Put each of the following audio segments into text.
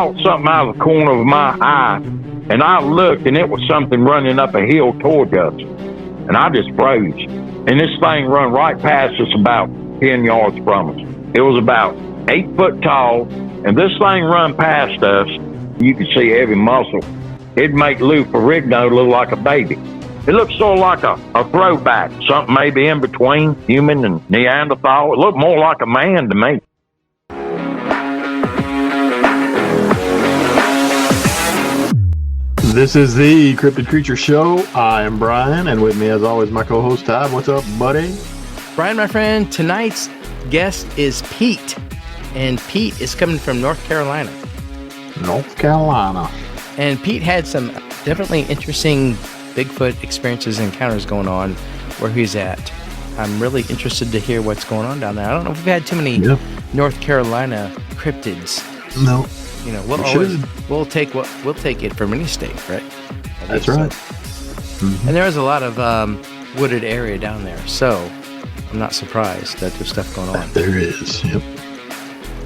saw something out of the corner of my eye, and I looked, and it was something running up a hill toward us. And I just froze. And this thing run right past us about 10 yards from us. It was about 8 foot tall, and this thing run past us. You could see every muscle. It'd make Lou Ferrigno look like a baby. It looked sort of like a throwback, something maybe in between human and Neanderthal. It looked more like a man to me. This is the Cryptid Creature Show. I am Brian, and with me, as always, my co-host, Todd. What's up, buddy? Brian, my friend, tonight's guest is Pete, and Pete is coming from North Carolina. North Carolina. And Pete had some definitely interesting Bigfoot experiences and encounters going on where he's at. I'm really interested to hear what's going on down there. I don't know if we've had too many North Carolina cryptids. No. You know, we'll take it from any state, right? That's right. Mm-hmm. And there is a lot of wooded area down there, so I'm not surprised that there's stuff going on. There is. Yep.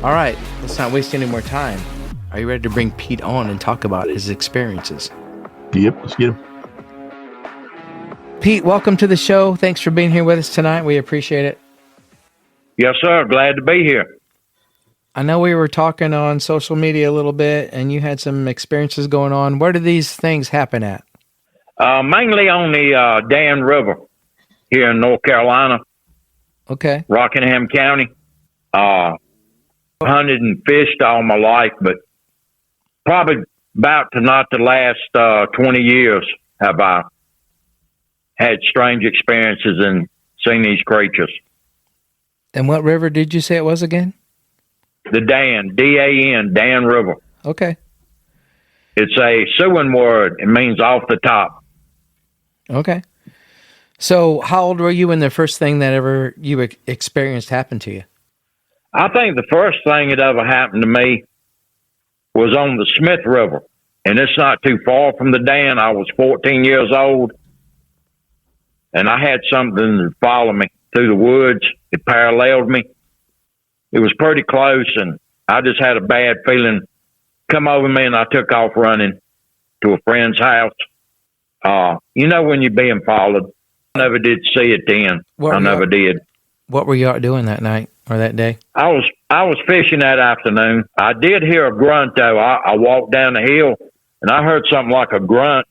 All right, let's not waste any more time. Are you ready to bring Pete on and talk about his experiences? Yep, let's get him. Pete, welcome to the show. Thanks for being here with us tonight. We appreciate it. Yes, sir. Glad to be here. I know we were talking on social media a little bit, and you had some experiences going on. Where do these things happen at? Mainly on the Dan River here in North Carolina. Okay. Rockingham County. Hunted and fished all my life, but probably about to not the last 20 years have I had strange experiences and seen these creatures. And what river did you say it was again? The Dan, D-A-N, Dan River. Okay. It's a Siouan word. It means off the top. Okay. So how old were you when the first thing that ever you experienced happened to you? I think the first thing that ever happened to me was on the Smith River. And it's not too far from the Dan. I was 14 years old. And I had something that followed me through the woods. It paralleled me. It was pretty close, and I just had a bad feeling come over me, and I took off running to a friend's house. You know when you're being followed. I never did see it then. I never did. What were you out doing that night or that day? I was fishing that afternoon. I did hear a grunt, though. I walked down the hill, and I heard something like a grunt,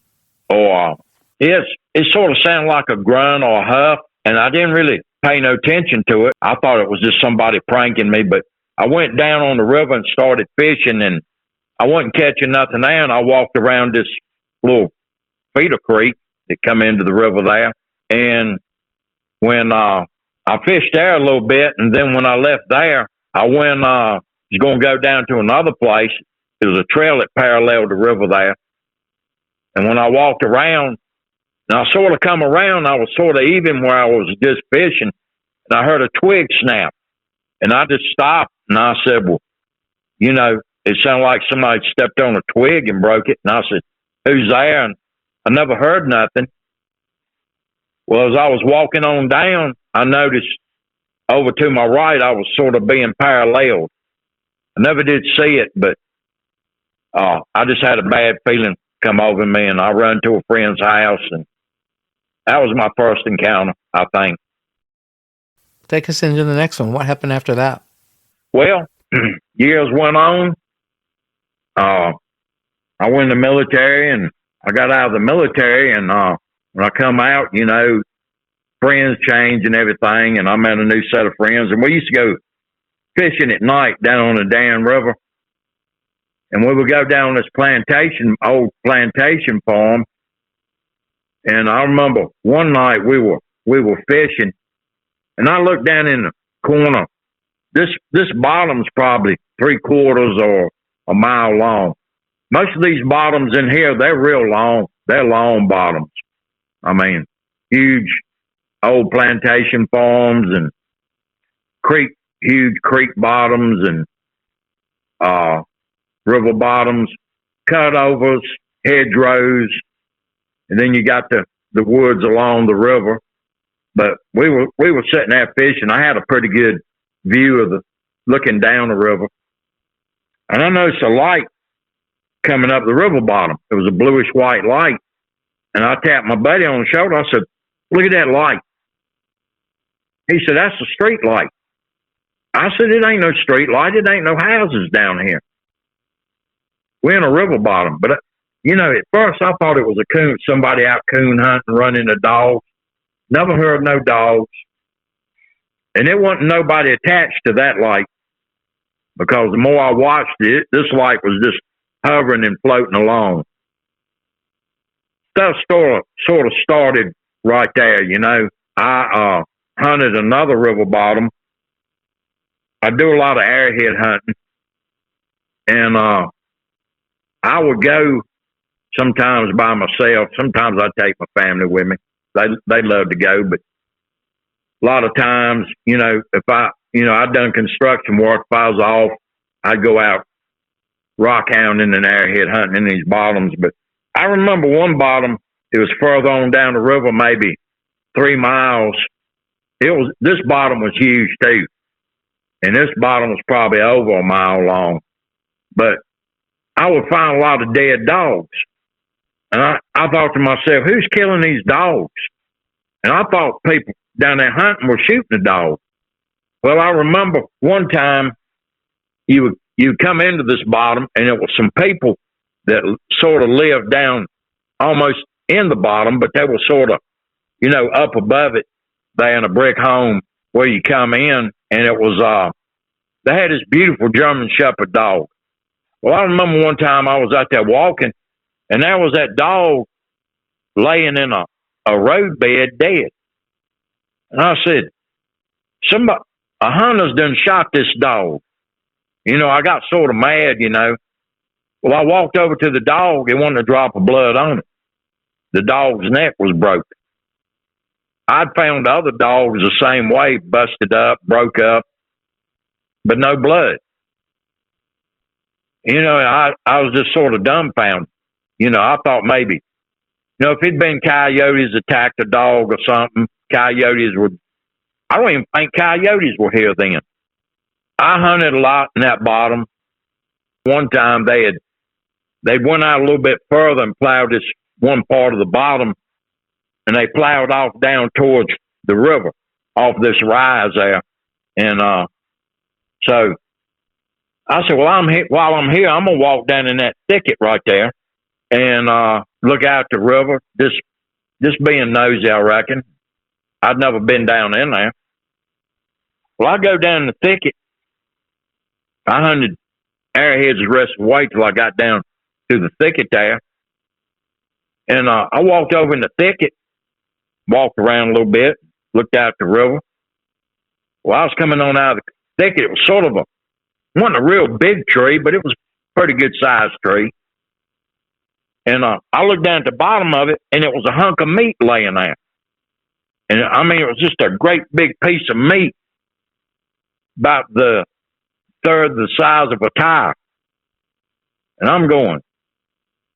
or it sort of sounded like a grunt or a huff, and I didn't really pay no attention to it. I thought it was just somebody pranking me, but I went down on the river and started fishing, and I wasn't catching nothing there, and I walked around this little feeder creek that come into the river there, and when I fished there a little bit, and then when I left there, I was going to go down to another place. There was a trail that paralleled the river there, and when I walked around, and I sort of come around, I was sort of even where I was just fishing, and I heard a twig snap. And I just stopped, and I said, well, you know, it sounded like somebody stepped on a twig and broke it. And I said, who's there? And I never heard nothing. Well, as I was walking on down, I noticed over to my right, I was sort of being paralleled. I never did see it, but I just had a bad feeling come over me, and I run to a friend's house, and that was my first encounter, I think. Take us into the next one. What happened after that? Well, years went on. I went in the military, and I got out of the military, and when I come out, you know, friends change and everything, and I met a new set of friends, and we used to go fishing at night down on the Dan River, and we would go down this old plantation farm. And I remember one night we were fishing, and I looked down in the corner. This bottom's probably 3/4 or a mile long. Most of these bottoms in here, they're real long. They're long bottoms. I mean, huge old plantation farms and huge creek bottoms and river bottoms, cutovers, hedgerows. And then you got the woods along the river. But we were sitting there fishing. I had a pretty good view of looking down the river. And I noticed a light coming up the river bottom. It was a bluish white light. And I tapped my buddy on the shoulder. I said, look at that light. He said, that's a street light. I said, it ain't no street light. It ain't no houses down here. We're in a river bottom. But, at first I thought it was a coon, somebody out coon hunting, running a dog. Never heard no dogs. And there wasn't nobody attached to that light, because the more I watched it, this light was just hovering and floating along. Stuff sort of started right there, I hunted another river bottom. I do a lot of airhead hunting. And I would go sometimes by myself. Sometimes I take my family with me. They love to go, but a lot of times, if I'd done construction work, if I was off, I'd go out rock hounding and airhead hunting in these bottoms. But I remember one bottom, it was further on down the river, maybe 3 miles. This bottom was huge too. And this bottom was probably over a mile long. But I would find a lot of dead dogs. And I thought to myself, who's killing these dogs? And I thought people down there hunting were shooting the dog. Well, I remember one time you come into this bottom, and it was some people that sort of lived down almost in the bottom, but they were sort of, up above it there in a brick home where you come in, and it was, they had this beautiful German Shepherd dog. Well, I remember one time I was out there walking, and there was that dog laying in a roadbed dead. And I said, a hunter's done shot this dog. I got sort of mad, Well, I walked over to the dog. It wasn't a drop of blood on it. The dog's neck was broke. I'd found other dogs the same way, busted up, broke up, but no blood. I was just sort of dumbfounded. I thought maybe, if it'd been coyotes attacked a dog or something, coyotes would. I don't even think coyotes were here then. I hunted a lot in that bottom. One time they went out a little bit further and plowed this one part of the bottom, and they plowed off down towards the river, off this rise there. And so I said, well, while I'm here, I'm gonna walk down in that thicket right there and look out the river. Just being nosy, I reckon. I'd never been down in there. Well, I go down in the thicket. I hunted airheads the rest of the way till I got down to the thicket there. And I walked over in the thicket, walked around a little bit, looked out the river. Well, I was coming on out of the thicket. It was sort of wasn't a real big tree, but it was a pretty good sized tree. And I looked down at the bottom of it, and it was a hunk of meat laying there. And I mean, it was just a great big piece of meat, about the third the size of a tire. And I'm going,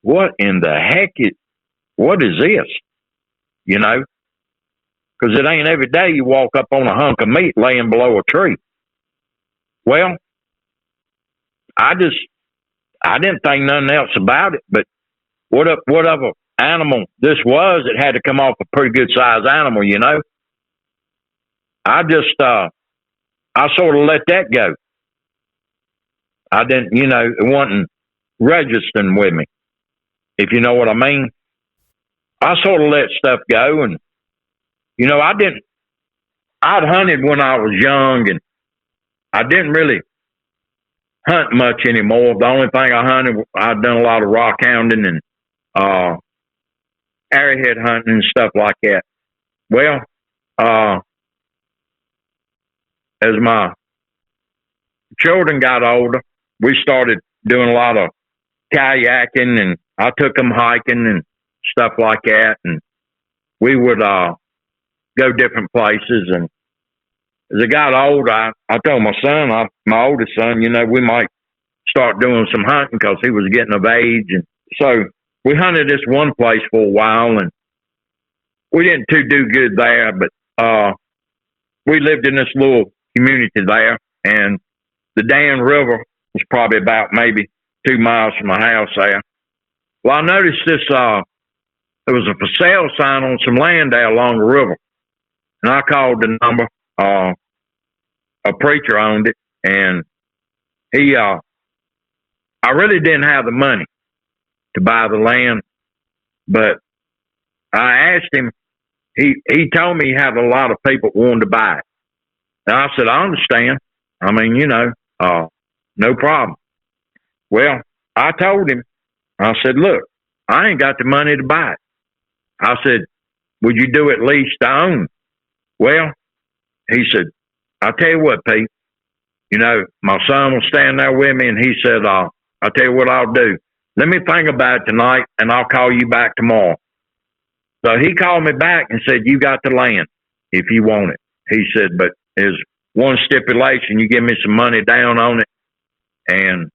what in the heck what is this? Because it ain't every day you walk up on a hunk of meat laying below a tree. Well, I didn't think nothing else about it, but whatever animal this was, it had to come off a pretty good sized animal, I just, I sort of let that go. I didn't, it wasn't registering with me, if you know what I mean. I sort of let stuff go, and, I'd hunted when I was young, and I didn't really hunt much anymore. The only thing I hunted, I'd done a lot of rock hounding and airhead hunting and stuff like that. Well, as my children got older, we started doing a lot of kayaking, and I took them hiking and stuff like that. And we would go different places. And as I got older, I told my son, my oldest son, we might start doing some hunting because he was getting of age. And so we hunted this one place for a while, and we didn't do good there, but we lived in this little community there, and the Dan River was probably about maybe 2 miles from my house there. Well, I noticed this, there was a for sale sign on some land there along the river. And I called the number. A preacher owned it, and he, I really didn't have the money to buy the land, but I asked him. He told me he had a lot of people wanting to buy it. And I said, I understand. I mean, no problem. Well, I told him, I said, look, I ain't got the money to buy it. I said, would you do at least to own? Well, he said, I'll tell you what, Pete, my son will stand there with me, and he said, I'll tell you what I'll do. Let me think about it tonight, and I'll call you back tomorrow. So he called me back and said, you got the land if you want it. He said, but there's one stipulation. You give me some money down on it, and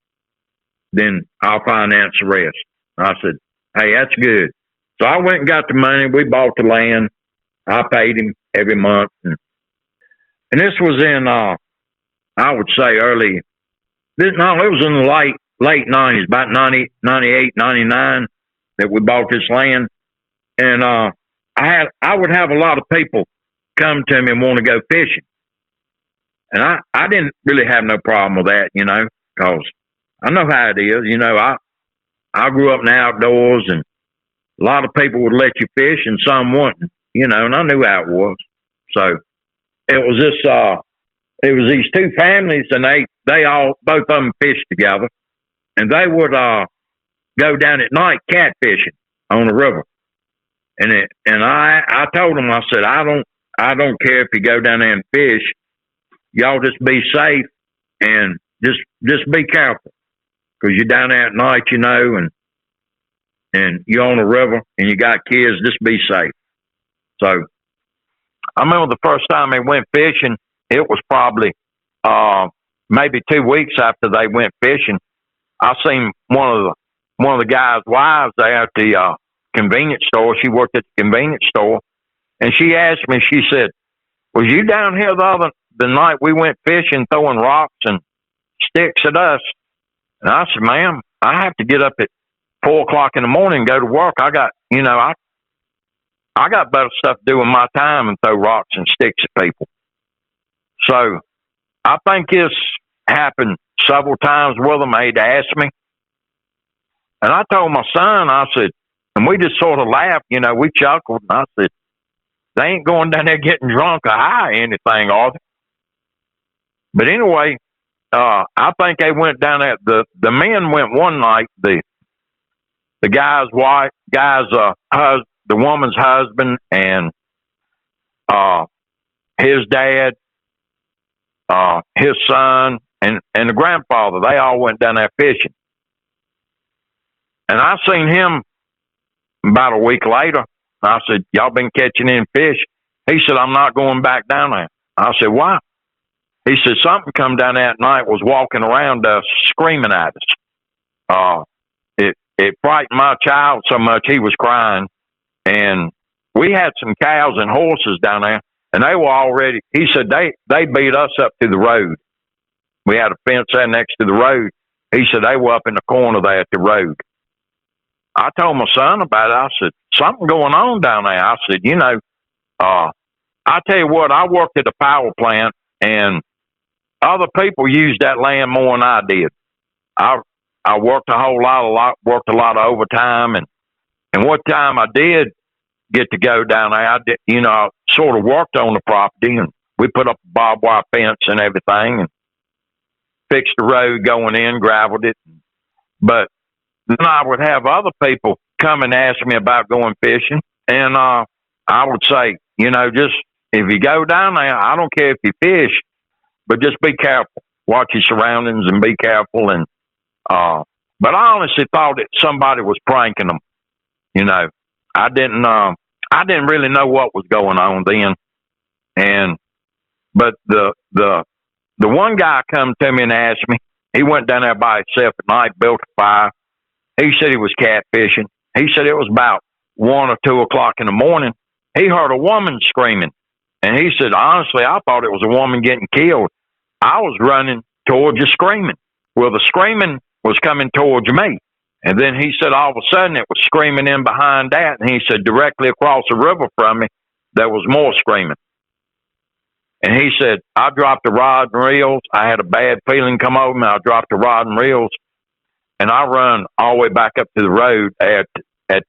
then I'll finance the rest. I said, hey, that's good. So I went and got the money. We bought the land. I paid him every month. And this was in, I would say it was in the late 90s, about 90, 98, 99 that we bought this land. And I would have a lot of people come to me and want to go fishing. And I didn't really have no problem with that, because I know how it is. I grew up in the outdoors, and a lot of people would let you fish and some wouldn't, and I knew how it was. So it was these two families, and both of them fished together, and they would go down at night catfishing on the river. And I told them, I said, I don't care if you go down there and fish. Y'all just be safe and just be careful, because you're down there at night, and you're on the river and you got kids. Just be safe. So I remember the first time they went fishing. It was probably maybe 2 weeks after they went fishing. I seen one of the guys' wives there at the convenience store. She worked at the convenience store, and she asked me. She said, "Was you down here the night we went fishing, throwing rocks and sticks at us?" And I said, "Ma'am, I have to get up at 4:00 in the morning and go to work. I got I got better stuff to do with my time and throw rocks and sticks at people." So I think this happened several times with them. They'd asked me. And I told my son, I said, and we just sort of laughed, we chuckled. And I said, they ain't going down there getting drunk or high or anything, are they? But anyway, I think they went down there. The men went one night, the the woman's husband and his dad, his son, and the grandfather, they all went down there fishing. And I seen him about a week later. I said, "Y'all been catching any fish?" He said, "I'm not going back down there." I said, "Why?" He said, "Something come down there at night, was walking around us, screaming at us. It frightened my child so much he was crying. And we had some cows and horses down there, and they were already," he said, they beat us up to the road. We had a fence there next to the road. He said they were up in the corner there at the road. I told my son about it. I said, "Something going on down there." I said, I tell you what, I worked at a power plant, and other people used that land more than I did. I worked worked a lot of overtime, and what time I did get to go down there, I did, I sort of worked on the property, and we put up a barbed wire fence and everything, and fixed the road going in, graveled it. But then I would have other people come and ask me about going fishing, and I would say, just if you go down there, I don't care if you fish, but just be careful. Watch your surroundings and be careful. And but I honestly thought that somebody was pranking them. I didn't really know what was going on then. But the one guy come to me and asked me. He went down there by himself at night, built a fire. He said he was catfishing. He said it was about 1 or 2 o'clock in the morning. He heard a woman screaming, and he said, "Honestly, I thought it was a woman getting killed. I was running towards the screaming." Well, the screaming was coming towards me. And then he said all of a sudden it was screaming in behind that. And he said directly across the river from me, there was more screaming. And he said, I dropped the rod and reels. I had a bad feeling come over me. I dropped the rod and reels. And I run all the way back up to the road at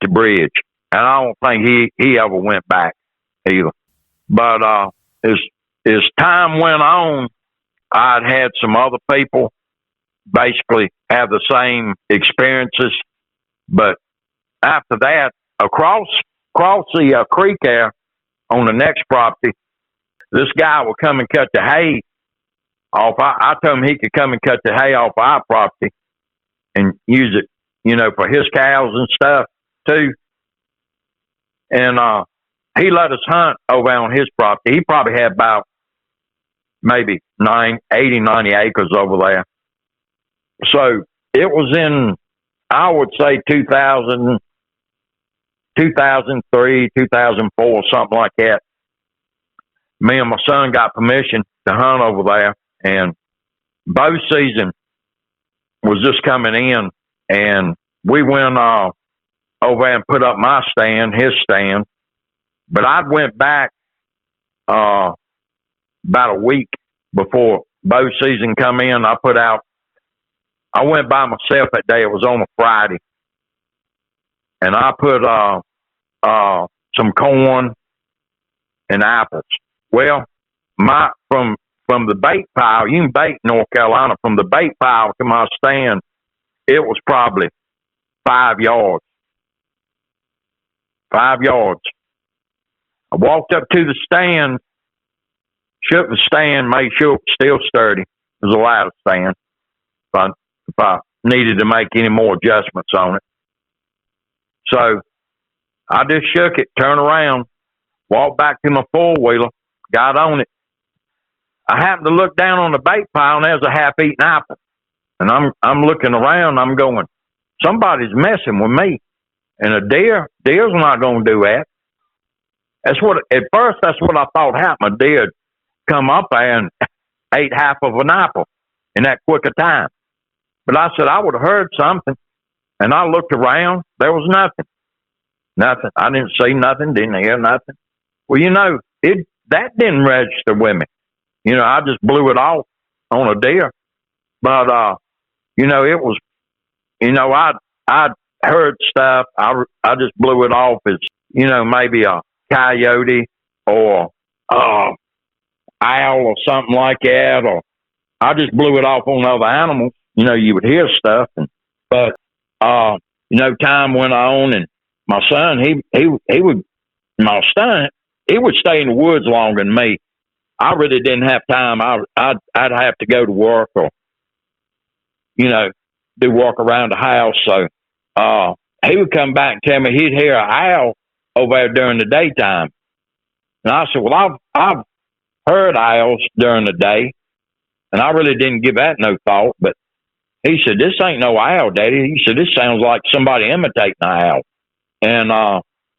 the bridge. And I don't think he ever went back either. But as time went on, I'd had some other people basically have the same experiences. But after that, across the creek there on the next property, this guy would come and cut the hay off. I told him he could come and cut the hay off our property and use it, for his cows and stuff too. And he let us hunt over on his property. He probably had about maybe 90 acres over there. So it was in, I would say 2000, 2003, 2004, something like that. Me and my son got permission to hunt over there, and bow season was just coming in, and we went over there and put up my stand, his stand. But I went back about a week before bow season come in. I went by myself that day. It was on a Friday, and I put some corn and apples. Well, from the bait pile, you can bait in North Carolina, from the bait pile to my stand, it was probably 5 yards. 5 yards. I walked up to the stand, shook the stand, made sure it was still sturdy. It was a ladder stand. If I needed to make any more adjustments on it. So I just shook it, turned around, walked back to my four-wheeler, got on it. I happened to look down on the bait pile, and there's a half-eaten apple. And I'm looking around, I'm going, somebody's messing with me. And a deer's not going to do that. At first, that's what I thought happened. A deer come up there and ate half of an apple in that quick a time. But I said, I would have heard something. And I looked around. There was nothing. Nothing. I didn't see nothing, didn't hear nothing. Well, that didn't register with me. I just blew it off on a deer. But, it was, I'd heard stuff. I just blew it off as, maybe a coyote or owl or something like that. Or I just blew it off on other animals. You would hear stuff. But time went on, and my son, he would stay in the woods longer than me. I really didn't have time. I'd have to go to work or, do work around the house. So he would come back and tell me he'd hear an owl over there during the daytime. And I said, well, I've heard owls during the day, and I really didn't give that no thought. But he said, this ain't no owl, Daddy. He said, this sounds like somebody imitating an owl. And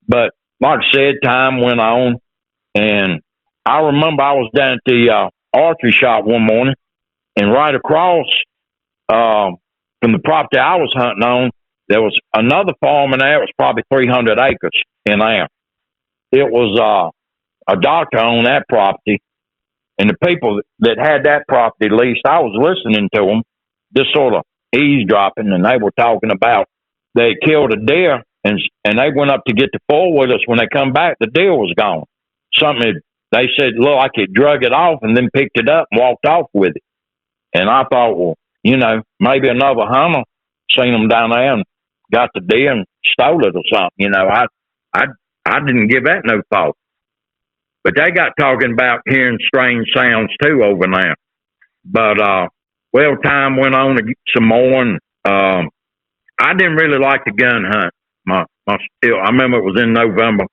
but like I said, time went on, and I remember I was down at the archery shop one morning, and right across from the property I was hunting on, there was another farm in there. It was probably 300 acres in there. It was a doctor on that property, and the people that had that property leased, I was listening to them, just sort of eavesdropping, and they were talking about they killed a deer, and they went up to get the four-wheelers. When they come back, the deer was gone. They said, look like it drug it off and then picked it up and walked off with it. And I thought, well, maybe another hunter seen them down there and got the deer and stole it or something. I didn't give that no thought. But they got talking about hearing strange sounds too over there. But, time went on some more, and I didn't really like the gun hunt. I remember it was in November,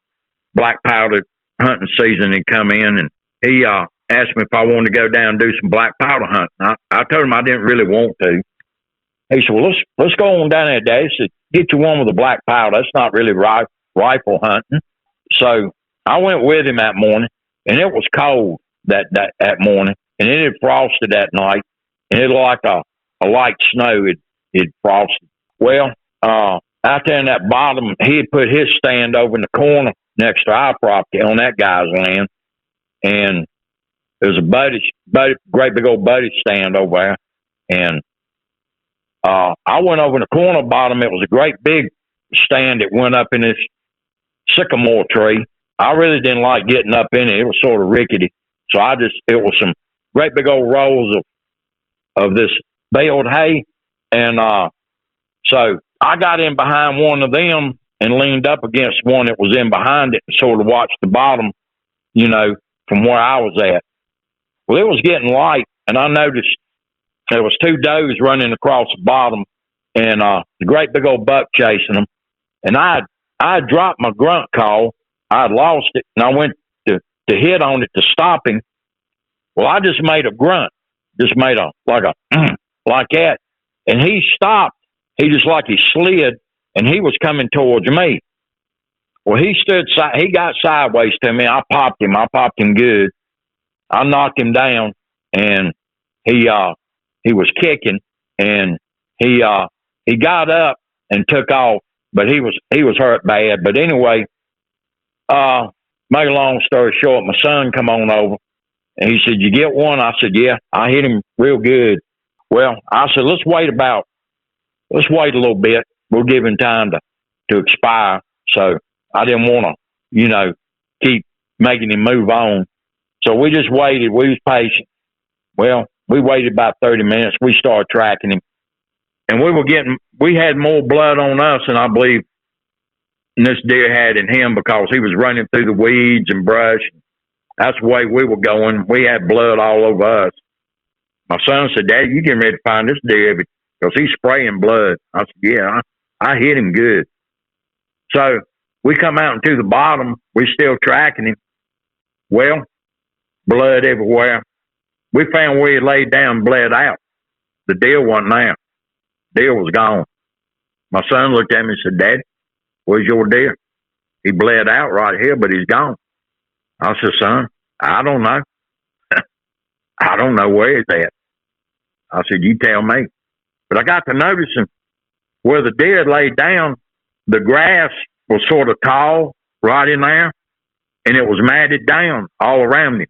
black powder hunting season had come in, and he asked me if I wanted to go down and do some black powder hunting. I told him I didn't really want to. He said, well, let's go on down there, Dad. He said, get you one with a black powder. That's not really rifle hunting. So I went with him that morning, and it was cold that morning, and it had frosted that night, and it looked like a light snow. it frosted. Well, out there in that bottom, he had put his stand over in the corner next to our property on that guy's land. And there's a great big old buddy stand over there. And I went over in the corner bottom. It was a great big stand that went up in this sycamore tree. I really didn't like getting up in it. It was sort of rickety. So it was some great big old rolls of this baled hay. And so I got in behind one of them and leaned up against one that was in behind it and sort of watched the bottom, from where I was at. Well, it was getting light, and I noticed there was two does running across the bottom, and the great big old buck chasing them. And I dropped my grunt call. I had lost it, and I went to hit on it to stop him. Well, I just made a grunt, like that, and he stopped. He just like he slid, and he was coming towards me. Well, he got sideways to me. I popped him good. I knocked him down, and he was kicking, and he got up and took off, but he was hurt bad. But anyway, make a long story short, my son come on over, and he said, "You get one?" I said, "Yeah." I hit him real good. Well, I said, let's wait a little bit. We'll give him time to expire. So I didn't want to, keep making him move on. So we just waited. We was patient. Well, we waited about 30 minutes. We started tracking him. And we had more blood on us than I believe this deer had in him, because he was running through the weeds and brush. That's the way we were going. We had blood all over us. My son said, "Dad, you getting ready to find this deer because he's spraying blood." I said, "Yeah, I hit him good." So we come out into the bottom. We still tracking him. Well, blood everywhere. We found where he laid down, bled out. The deer wasn't there. Deer was gone. My son looked at me and said, "Daddy, where's your deer? He bled out right here, but he's gone." I said, "Son, I don't know. I don't know where he's at." I said, "You tell me." But I got to noticing where the deer laid down, the grass was sort of tall right in there, and it was matted down all around him.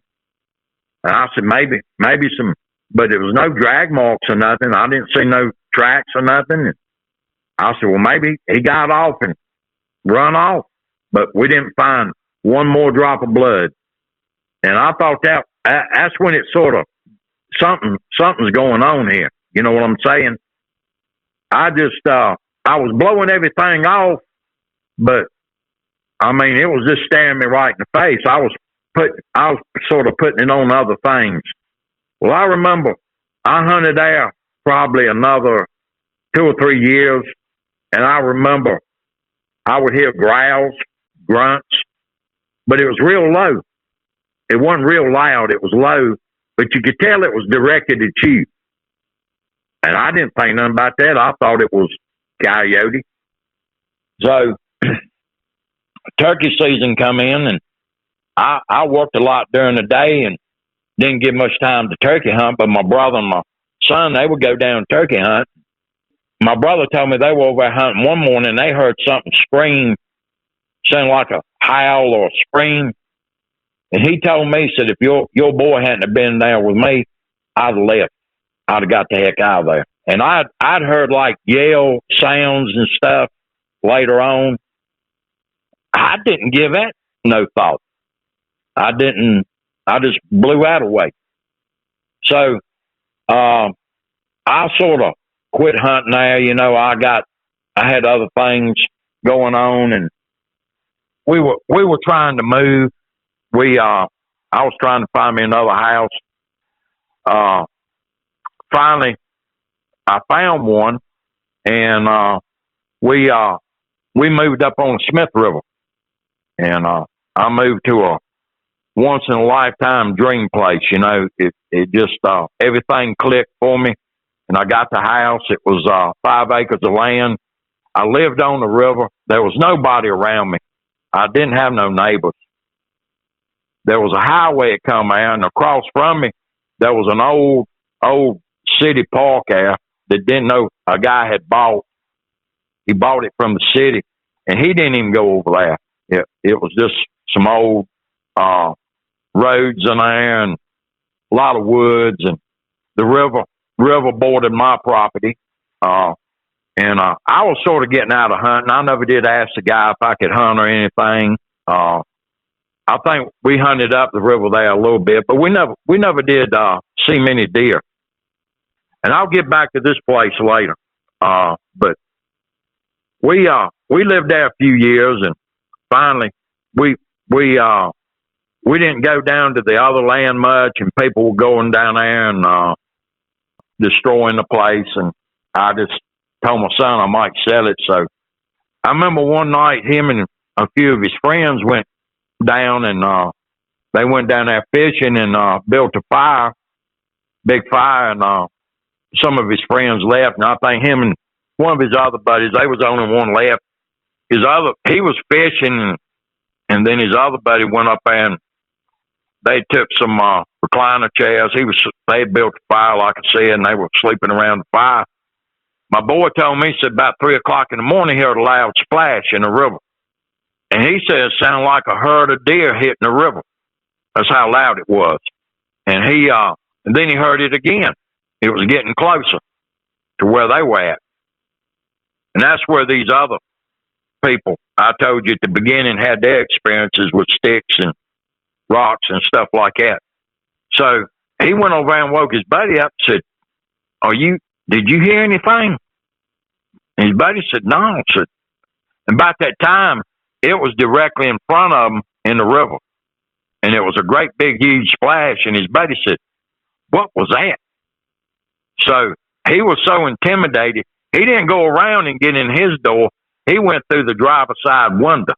And I said, maybe some, but there was no drag marks or nothing. I didn't see no tracks or nothing. And I said, well, maybe he got off and run off, but we didn't find one more drop of blood. And I thought that's when it sort of, something's going on here. You know what I'm saying? I was blowing everything off, but I mean, it was just staring me right in the face. I was sort of putting it on other things. Well, I remember I hunted there probably another 2 or 3 years, and I remember I would hear growls, grunts, but it was real low. It wasn't real loud. It was low, but you could tell it was directed at you. And I didn't think nothing about that. I thought it was coyote. So turkey season come in, and I worked a lot during the day and didn't get much time to turkey hunt, but my brother and my son, they would go down turkey hunt. My brother told me they were over hunting one morning and they heard something scream, sounded like a howl or a scream. And he told me, he said, if your boy hadn't have been there with me, I'd have left. I'd have got the heck out of there. And I'd heard like yell sounds and stuff later on. I didn't give that no thought. I just blew that away. So I sort of quit hunting there. You know, I had other things going on, and we were trying to move. I was trying to find me another house. Finally, I found one, and we moved up on the Smith River, and I moved to a once in a lifetime dream place. You know, it just everything clicked for me, and I got the house. It was 5 acres of land. I lived on the river. There was nobody around me. I didn't have no neighbors. There was a highway that come out, and across from me, there was an old city park there. that didn't know a guy had bought. He bought it from the city, and he didn't even go over there. It was just some old roads in there and a lot of woods, and the river bordered my property. And I was sort of getting out of hunting. I never did ask the guy if I could hunt or anything. I think we hunted up the river there a little bit, but we never did see many deer. And I'll get back to this place later. But we lived there a few years, and finally we didn't go down to the other land much, and people were going down there and destroying the place. And I just told my son I might sell it. So I remember one night him and a few of his friends went down, and they went down there fishing and built a fire, big fire, and some of his friends left. And I think him and one of his other buddies, they was the only one left. He was fishing, and then his other buddy went up there and they took some recliner chairs. They built a fire, like I said, and they were sleeping around the fire. My boy told me, he said, about 3 o'clock in the morning, he heard a loud splash in the river. And he said it sounded like a herd of deer hitting the river. That's how loud it was. And then he heard it again. It was getting closer to where they were at. And that's where these other people I told you at the beginning had their experiences with sticks and rocks and stuff like that. So he went over and woke his buddy up and said, did you hear anything? And his buddy said, no. And about that time, it was directly in front of him in the river. And it was a great big huge splash. And his buddy said, what was that? So he was so intimidated, he didn't go around and get in his door. He went through the driver's side window.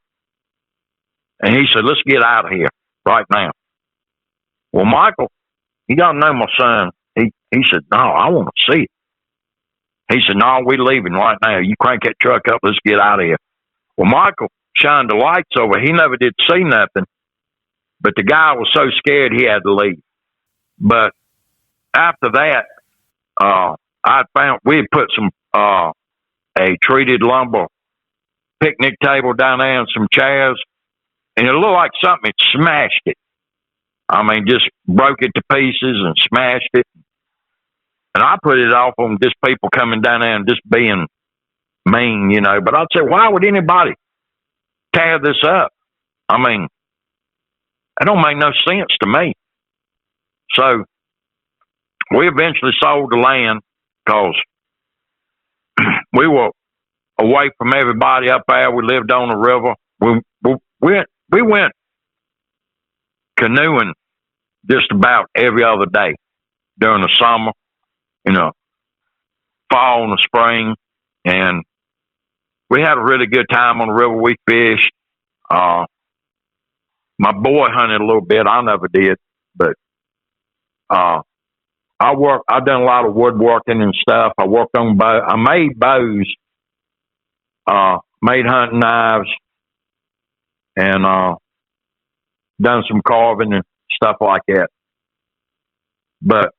And he said, let's get out of here right now. Well, Michael, you got to know my son. He said, no, I want to see it. He said, no, we're leaving right now. You crank that truck up. Let's get out of here. Well, Michael shined the lights over. He never did see nothing. But the guy was so scared he had to leave. But after that, I found we had put some a treated lumber picnic table down there and some chairs, and it looked like something had smashed it. I mean, just broke it to pieces and smashed it. And I put it off on just people coming down there and just being mean, you know. But I'd say, why would anybody tear this up? I mean, that don't make no sense to me. So we eventually sold the land because we were away from everybody up there. We lived on the river. We went canoeing just about every other day during the summer, you know, fall and the spring. And we had a really good time on the river. We fished. My boy hunted a little bit. I never did, but I done a lot of woodworking and stuff. I worked on bow. I made bows, made hunting knives, and done some carving and stuff like that. But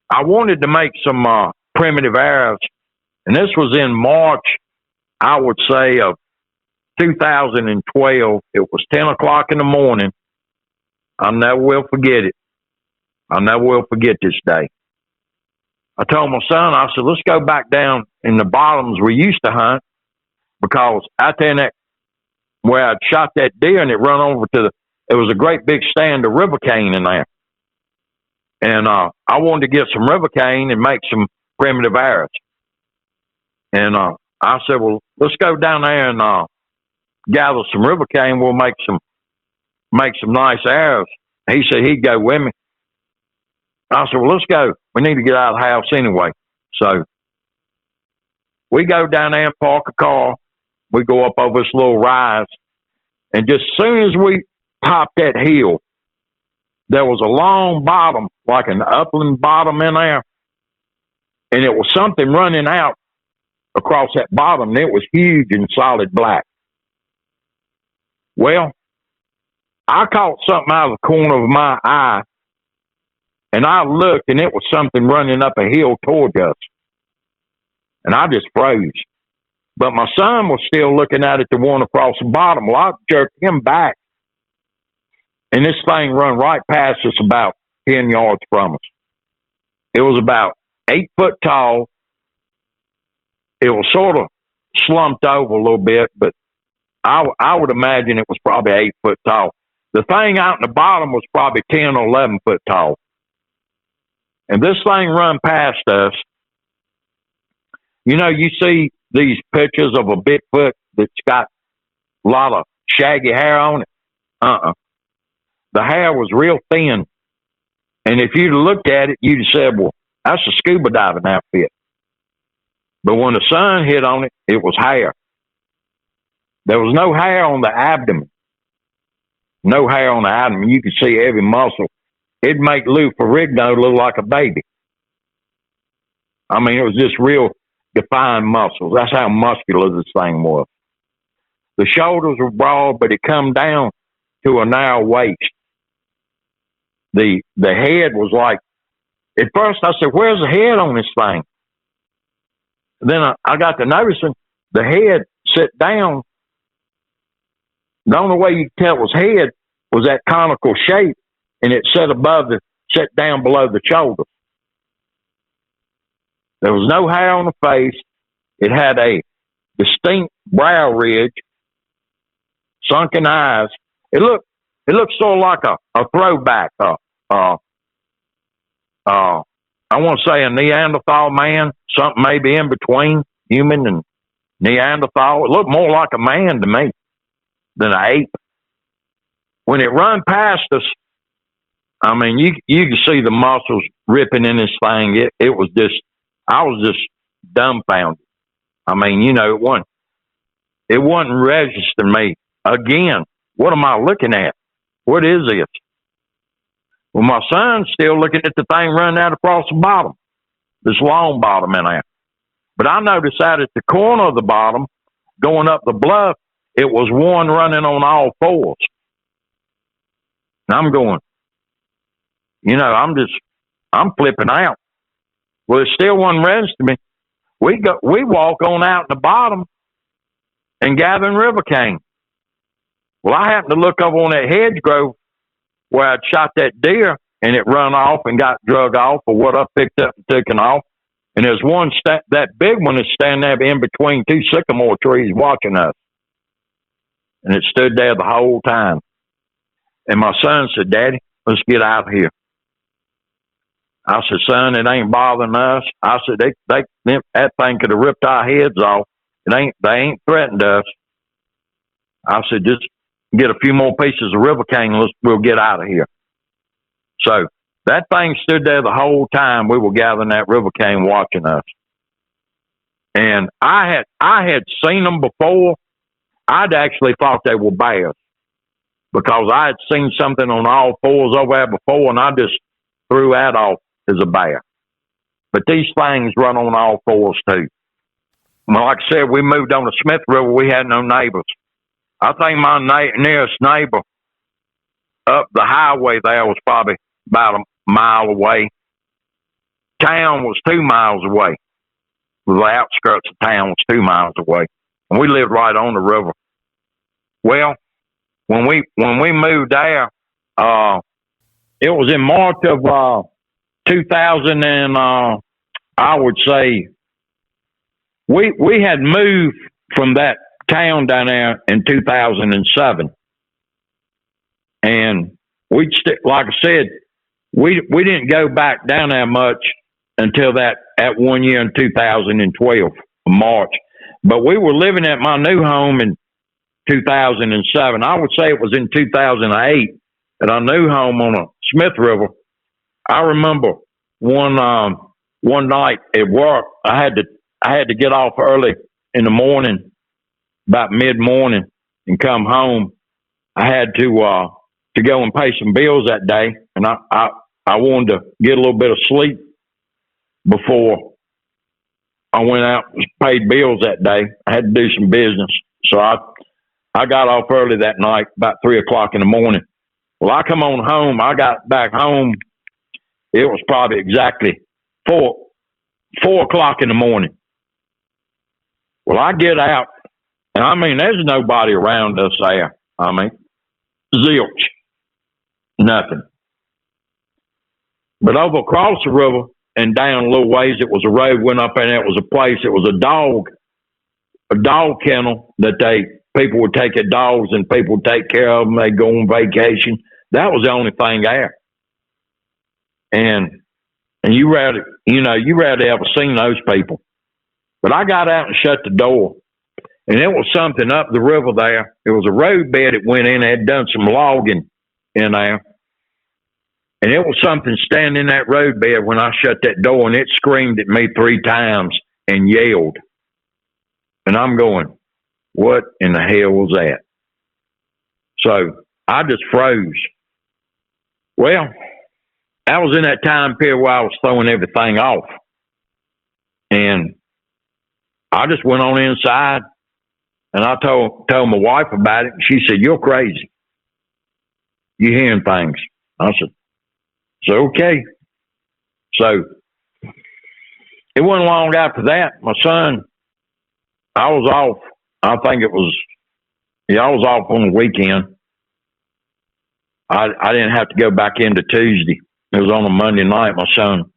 I wanted to make some primitive arrows, and this was in March, I would say, of 2012. It was 10 o'clock in the morning. I never will forget it. I never will forget this day. I told my son, I said, let's go back down in the bottoms we used to hunt, because out there in that, where I'd shot that deer and it run over to it was a great big stand of river cane in there. And I wanted to get some river cane and make some primitive arrows. And I said, well, let's go down there and gather some river cane. We'll make some nice arrows. He said he'd go with me. I said, well, let's go. We need to get out of the house anyway. So we go down there and park a car. We go up over this little rise. And just as soon as we popped that hill, there was a long bottom, like an upland bottom in there. And it was something running out across that bottom. And it was huge and solid black. Well, I caught something out of the corner of my eye. And I looked, and it was something running up a hill toward us. and I just froze. But my son was still looking at it, the one across the bottom. Well, I jerked him back, and this thing run right past us about 10 yards from us. It was about 8 foot tall. It was sort of slumped over a little bit, but I would imagine it was probably 8 foot tall. The thing out in the bottom was probably 10 or 11 foot tall. And this thing run past us. You know, you see these pictures of a Bigfoot that's got a lot of shaggy hair on it. The hair was real thin. And if you'd looked at it, you'd have said, well, that's a scuba diving outfit. But when the sun hit on it, it was hair. There was no hair on the abdomen. No hair on the abdomen. You could see every muscle. It'd make Lou Ferrigno look like a baby. I mean, it was just real defined muscles. That's how muscular this thing was. The shoulders were broad, but it come down to a narrow waist. The head was like, at first I said, where's the head on this thing? Then I got to noticing the head sit down. The only way you could tell it was head was that conical shape, and it set down below the shoulders. There was no hair on the face. It had a distinct brow ridge, sunken eyes. It looked sort of like a throwback. I want to say a Neanderthal man, something maybe in between human and Neanderthal. It looked more like a man to me than an ape. When it run past us, I mean, you could see the muscles ripping in this thing. It was just, I was just dumbfounded. I mean, you know, it wasn't registering me. Again, what am I looking at? What is this? Well, my son's still looking at the thing running out across the bottom, this long bottom in there. But I noticed out at the corner of the bottom, going up the bluff, it was one running on all fours. And I'm going, you know, I'm flipping out. Well, it still wasn't registering me. We walk on out the bottom and gathering river cane. Well, I happened to look over on that hedgerow where I'd shot that deer, and it run off and got drug off, or what I picked up and taken off. And there's one, that big one is standing there in between 2 sycamore trees watching us. And it stood there the whole time. And my son said, Daddy, let's get out of here. I said, son, it ain't bothering us. I said, that thing could have ripped our heads off. They ain't threatened us. I said, just get a few more pieces of river cane, we'll get out of here. So that thing stood there the whole time we were gathering that river cane watching us. And I had seen them before. I'd actually thought they were bears because I had seen something on all fours over there before, and I just threw that off as a bear. But these things run on all fours too. Well, like I said, we moved on to Smith River. We had no neighbors. I think my nearest neighbor up the highway there was probably about a mile away. Town was 2 miles away. The outskirts of town was 2 miles away. And we lived right on the river. Well, when we moved there, it was in March of 2000, and I would say we had moved from that town down there in 2007, and like I said, we didn't go back down there much until that 1 year in 2012 March. But we were living at my new home in 2007. I would say it was in 2008 at our new home on the Smith River. I remember one night at work, I had to get off early in the morning, about mid-morning, and come home. I had to go and pay some bills that day, and I wanted to get a little bit of sleep before I went out and paid bills that day. I had to do some business, so I got off early that night, about 3 o'clock in the morning. Well, I come on home. I got back home. It was probably exactly 4 o'clock in the morning. Well, I get out, and I mean, there's nobody around us there. I mean, zilch, nothing. But over across the river and down a little ways, it was a road went up, and it was a place. It was a dog kennel that people would take their dogs, and people would take care of them. They'd go on vacation. That was the only thing there. And you rarely ever seen those people. But I got out and shut the door, and it was something up the river there. It was a roadbed that went in. They had done some logging in there. And it was something standing in that roadbed when I shut that door, and it screamed at me 3 times and yelled. And I'm going, what in the hell was that? So I just froze. Well, that was in that time period where I was throwing everything off. And I just went on inside, and I told my wife about it. And she said, you're crazy. You're hearing things. I said, it's okay. So it wasn't long after that. My son, I was off. I was off on the weekend. I didn't have to go back into Tuesday. It was on a Monday night. My son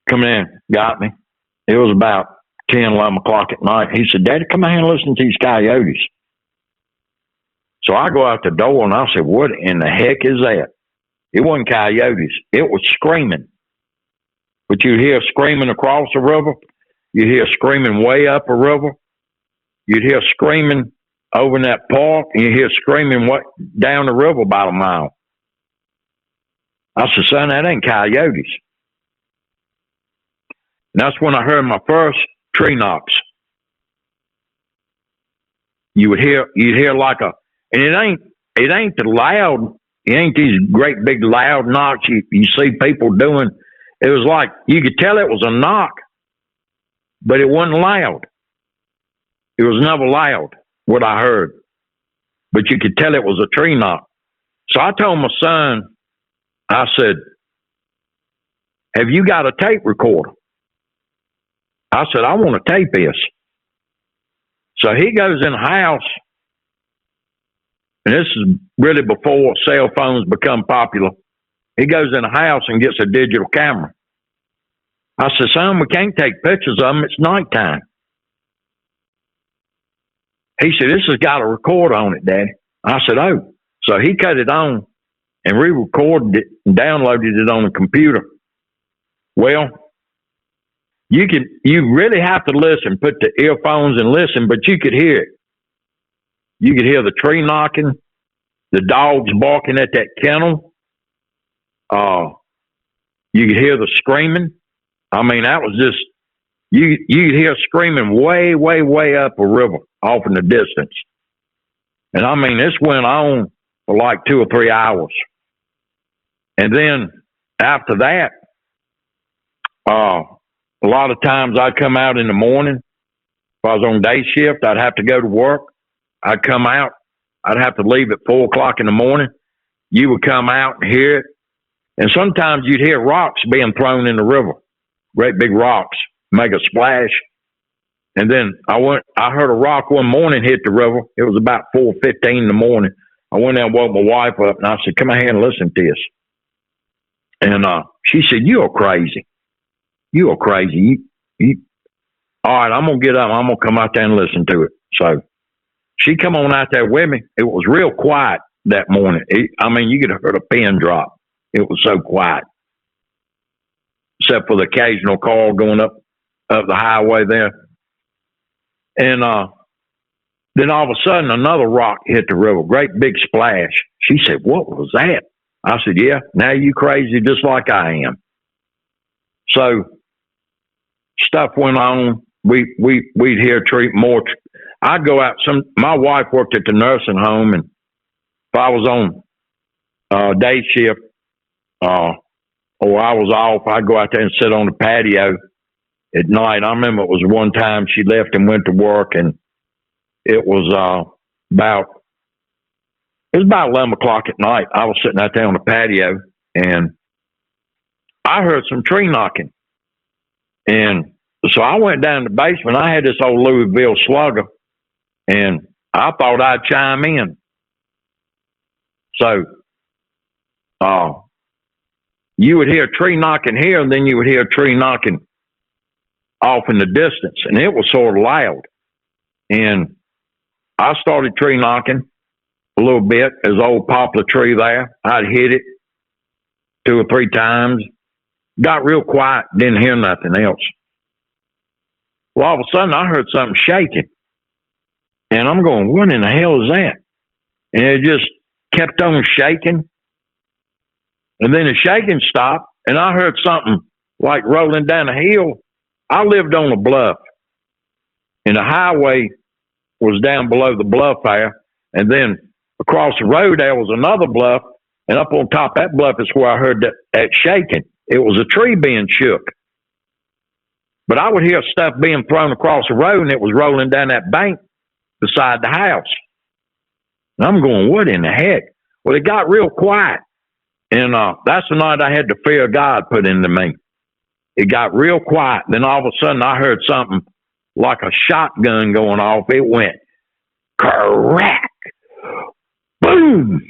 come in, got me. It was about 10, 11 o'clock at night. He said, Daddy, come here and listen to these coyotes. So I go out the door, and I said, what in the heck is that? It wasn't coyotes. It was screaming. But you'd hear screaming across the river. You'd hear screaming way up a river. You'd hear screaming over in that park, and you'd hear screaming down the river about a mile. I said, son, that ain't coyotes. And that's when I heard my first tree knocks. You'd hear like and it ain't the loud, it ain't these great big loud knocks you see people doing. It was like, you could tell it was a knock, but it wasn't loud. It was never loud, what I heard. But you could tell it was a tree knock. So I told my son, I said, have you got a tape recorder? I said, I want to tape this. So he goes in the house, and this is really before cell phones become popular. He goes in the house and gets a digital camera. I said, son, we can't take pictures of them. It's nighttime. He said, this has got a recorder on it, Daddy. I said, oh. So he cut it on and re-recorded it and downloaded it on the computer. Well, you really have to listen, put the earphones and listen, but you could hear it. You could hear the tree knocking, the dogs barking at that kennel. You could hear the screaming. I mean, that was just, you could hear screaming way, way, way up a river off in the distance. And I mean, this went on for like 2 or 3 hours. And then after that, a lot of times I'd come out in the morning. If I was on day shift, I'd have to go to work. I'd come out. I'd have to leave at 4 o'clock in the morning. You would come out and hear it. And sometimes you'd hear rocks being thrown in the river, great big rocks, make a splash. And then I heard a rock one morning hit the river. It was about 4:15 in the morning. I went down and woke my wife up, and I said, come here and listen to this. And she said, you are crazy. You are crazy. All right, I'm going to get up. I'm going to come out there and listen to it. So she come on out there with me. It was real quiet that morning. You could have heard a pin drop. It was so quiet. Except for the occasional car going up the highway there. And then all of a sudden, another rock hit the river. Great big splash. She said, what was that? I said, yeah, now you crazy just like I am. So stuff went on. We'd hear more. I'd go out. My wife worked at the nursing home, and if I was on day shift or I was off, I'd go out there and sit on the patio at night. I remember it was one time she left and went to work, and it was about 11 o'clock at night. I was sitting out there on the patio, and I heard some tree knocking. And So I went down to the basement. I had this old Louisville Slugger, and I thought I'd chime in. So you would hear a tree knocking here, and then you would hear a tree knocking off in the distance, and it was sort of loud. And I started tree knocking a little bit. There's an old poplar tree there. I'd hit it 2 or 3 times. Got real quiet, didn't hear nothing else. Well, all of a sudden, I heard something shaking. And I'm going, what in the hell is that? And it just kept on shaking. And then the shaking stopped, and I heard something like rolling down a hill. I lived on a bluff, and the highway was down below the bluff there. And then across the road, there was another bluff, and up on top of that bluff is where I heard that shaking. It was a tree being shook. But I would hear stuff being thrown across the road, and it was rolling down that bank beside the house. And I'm going, what in the heck? Well, it got real quiet. And that's the night I had the fear of God put into me. It got real quiet. Then all of a sudden, I heard something like a shotgun going off. It went crack, boom.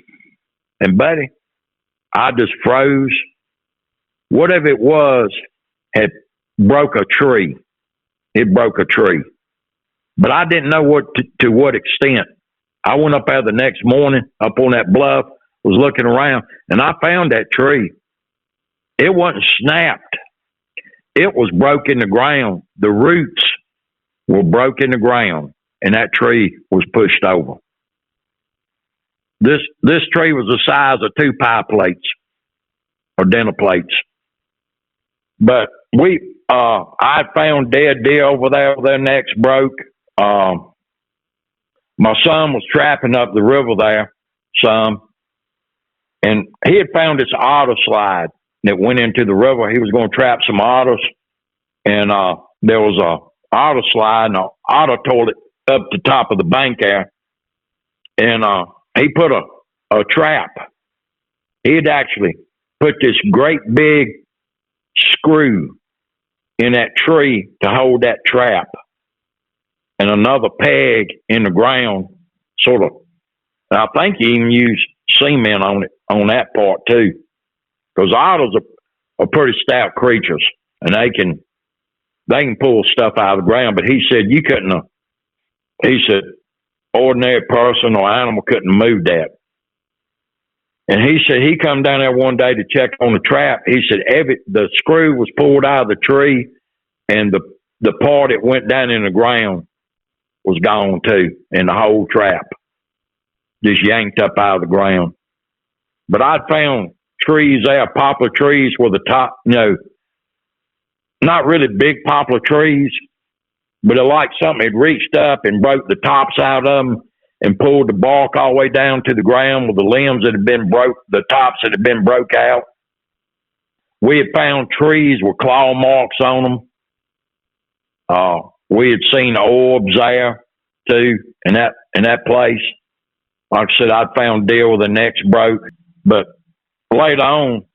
And, buddy, I just froze. Whatever it was had broke a tree. It broke a tree. But I didn't know to what extent. I went up there the next morning, up on that bluff, was looking around, and I found that tree. It wasn't snapped. It was broke in the ground. The roots were broke in the ground, and that tree was pushed over. This tree was the size of 2 pie plates or dinner plates. But I found dead deer over there. Their necks broke. My son was trapping up the river there some, and he had found this otter slide that went into the river. He was going to trap some otters, and there was a otter slide, and an otter tore it up the top of the bank there, and he put a trap. He had actually put this great big screw in that tree to hold that trap, and another peg in the ground, sort of. I think he even used cement on it, on that part too, because otters are pretty stout creatures, and they can pull stuff out of the ground. But he said you couldn't. He said ordinary person or animal couldn't move that. And he said he come down there one day to check on the trap. He said the screw was pulled out of the tree, and the part that went down in the ground was gone too, and the whole trap just yanked up out of the ground. But I'd found trees there, poplar trees where the top, not really big poplar trees, but it like something had reached up and broke the tops out of them and pulled the bark all the way down to the ground with the limbs that had been broke, the tops that had been broke out. We had found trees with claw marks on them. We had seen orbs there too in that place. Like I said, I'd found deer with their necks broke. But later on,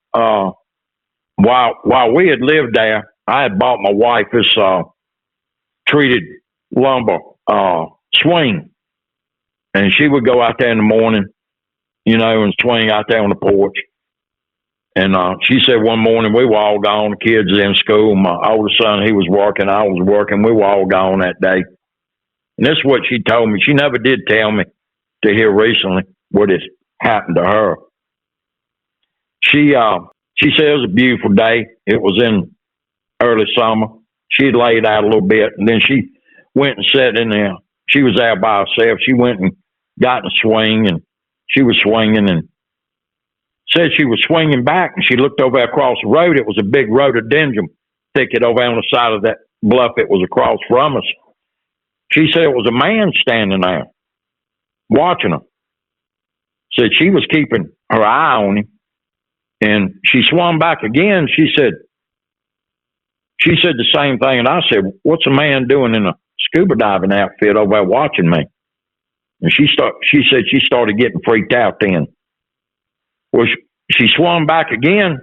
while we had lived there, I had bought my wife this treated lumber swing. And she would go out there in the morning, and swing out there on the porch. And she said one morning we were all gone, the kids in school. My oldest son, he was working, I was working. We were all gone that day. And this is what she told me. She never did tell me to hear recently what had happened to her. She said it was a beautiful day. It was in early summer. She had laid out a little bit, and then she went and sat in there. She was there by herself. She went and got in a swing, and she was swinging, and said she was swinging back, and she looked over across the road. It was a big rhododendron thicket over on the side of that bluff that was across from us. She said it was a man standing there watching her. Said she was keeping her eye on him, and she swung back again. She said the same thing, and I said, what's a man doing in a scuba diving outfit over there watching me? And she said she started getting freaked out then. Well, she swung back again.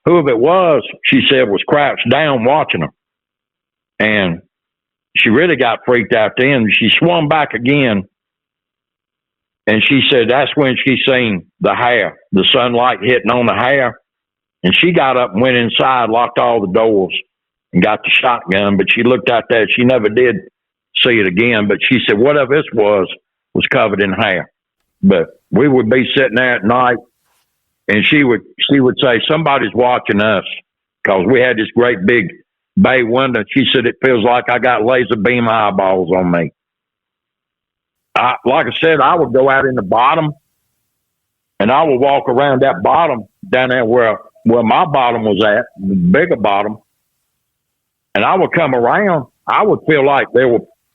Whoever it was, she said, was crouched down watching her. And she really got freaked out then. She swung back again. And she said that's when she seen the hair, the sunlight hitting on the hair. And she got up and went inside, locked all the doors, and got the shotgun. But she looked out there. She never did see it again. But she said whatever this was covered in hair. But we would be sitting there at night, and she would say, somebody's watching us, because we had this great big bay window. She said, it feels like I got laser beam eyeballs on me. Like I said, I would go out in the bottom, and I would walk around that bottom down there where my bottom was at, the bigger bottom, and I would come around. I would feel like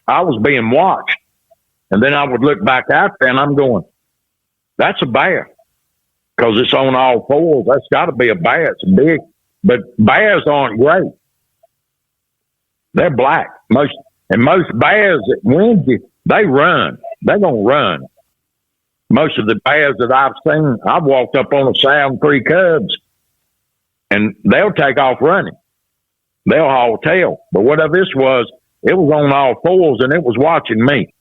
I was being watched, and then I would look back out there, and I'm going, that's a bear, because it's on all fours. That's got to be a bear. It's big, but bears aren't gray. They're black. Most bears that wind you, they run. They're going to run. Most of the bears that I've seen, I've walked up on a sound 3 cubs, and they'll take off running. They'll haul tail. But whatever this was, it was on all fours, and it was watching me.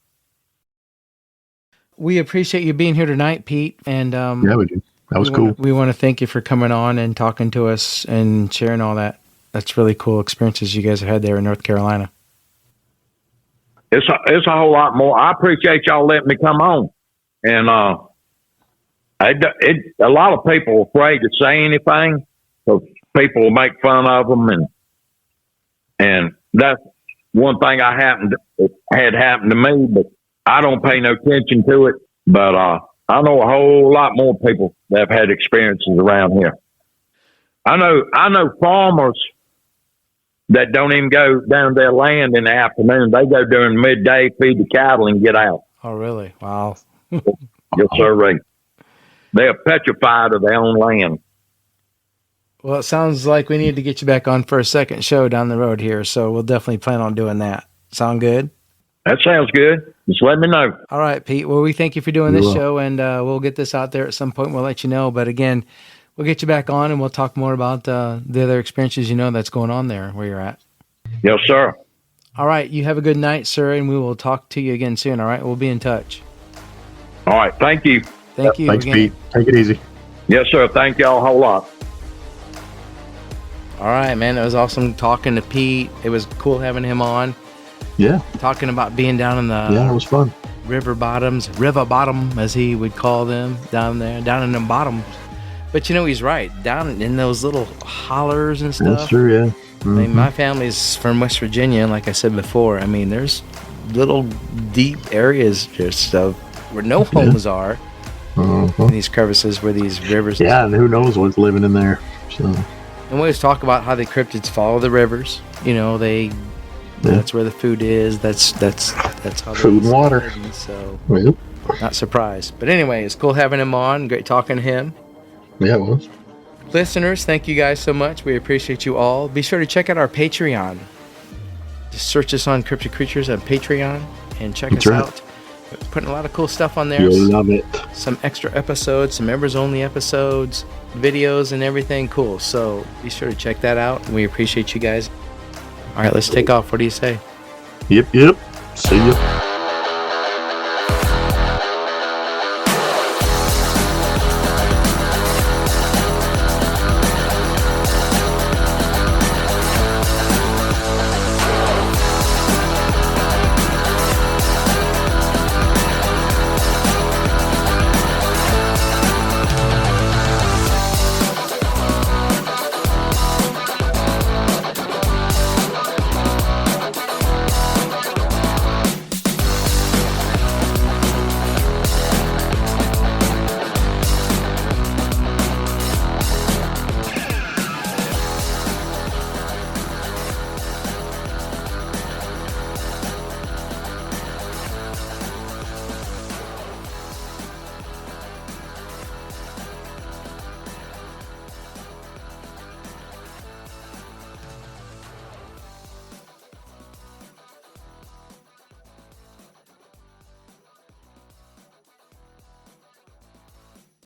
We appreciate you being here tonight, Pete. And yeah, we do. That was cool. We want to thank you for coming on and talking to us and sharing all that. That's really cool experiences you guys have had there in North Carolina. It's a whole lot more. I appreciate y'all letting me come on. And a lot of people are afraid to say anything, so people will make fun of them, and that's one thing had happened to me, but I don't pay no attention to it. But I know a whole lot more people that have had experiences around here. I know farmers that don't even go down their land in the afternoon. They go during midday, feed the cattle, and get out. Oh, really? Wow. Yes, sir, Ray. They're petrified of their own land. Well, it sounds like we need to get you back on for a second show down the road here, so we'll definitely plan on doing that. Sound good? That sounds good. Just let me know. All right, Pete. Well, we thank you for doing this show, and we'll get this out there at some point. We'll let you know. But again, we'll get you back on, and we'll talk more about the other experiences that's going on there where you're at. Yes, sir. All right. You have a good night, sir, and we will talk to you again soon. All right. We'll be in touch. All right. Thank you. Thank you. Thanks, again. Pete. Take it easy. Yes, sir. Thank y'all a whole lot. All right, man. It was awesome talking to Pete. It was cool having him on. Yeah. Talking about being down in the it was fun. river bottom, as he would call them, down in the bottoms. But he's right. Down in those little hollers and stuff. That's true, yeah. Mm-hmm. I mean, my family's from West Virginia, and like I said before, I mean, there's little deep areas just where no homes are. In these crevices where these rivers. Yeah, and who knows what's living in there. So. And we always talk about how the cryptids follow the rivers. That's where the food is. That's how food and water. Living, so not surprised. But anyway, it's cool having him on. Great talking to him. Yeah, it was. Listeners, thank you guys so much. We appreciate you all. Be sure to check out our Patreon. Just search us on Cryptid Creatures on Patreon and check us out. We're putting a lot of cool stuff on there. You'll love it. Some extra episodes, some members-only episodes, videos, and everything cool. So be sure to check that out. We appreciate you guys. All right, let's take off. What do you say? Yep. See ya.